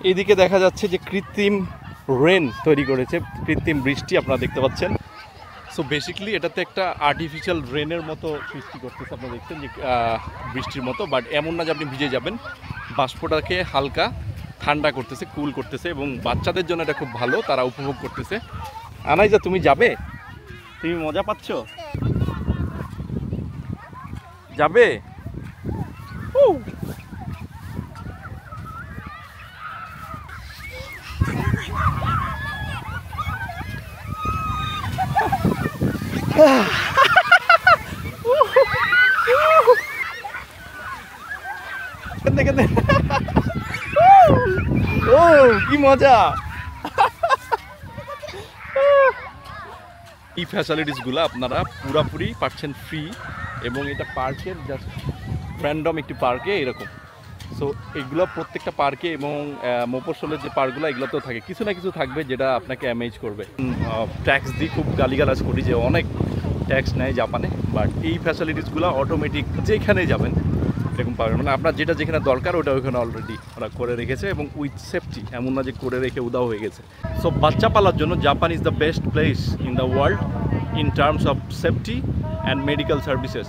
এইদিকে দেখা যাচ্ছে যে কৃত্রিম রেন তৈরি করেছে, কৃত্রিম বৃষ্টি আপনারা দেখতে পাচ্ছেন। সো বেসিক্যালি এটাতে একটা আর্টিফিশিয়াল রেনের মতো সৃষ্টি করতেছে, আপনারা দেখছেন যে বৃষ্টির মতো, বাট এমন না যে আপনি ভিজে যাবেন। বাষ্পটাকে হালকা ঠান্ডা করতেছে, কুল করতেছে, এবং বাচ্চাদের জন্য এটা খুব ভালো, তারা উপভোগ করতেছে। আনাইজা, তুমি যাবে? তুমি মজা পাচ্ছ? যাবে? ও কি মজা! এই ফ্যাসিলিটিসগুলো আপনারা পুরাপুরি পাচ্ছেন ফ্রি, এবং এটা পার্কের জাস্ট র্যান্ডম একটি পার্কে এরকম। সো এগুলো প্রত্যেকটা পার্কে এবং মফস্বলের যে পার্কগুলো এগুলোতেও থাকে, কিছু না কিছু থাকবে যেটা আপনাকে অ্যামেজ করবে। ট্যাক্স দিয়ে খুব গালিগালাজ করি যে অনেক ট্যাক্স নেয় জাপানে, বাট এই ফ্যাসিলিটিসগুলো অটোমেটিক যেখানে যাবেন এরকম পাবেন। মানে আপনার যেটা যেখানে দরকার ওটা ওইখানে অলরেডি ওরা করে রেখেছে, এবং উইথ সেফটি, এমন না যে করে রেখে উদাও হয়ে গেছে। সো বাচ্চা পালার জন্য Japan is the best place in the world in terms of safety and medical services.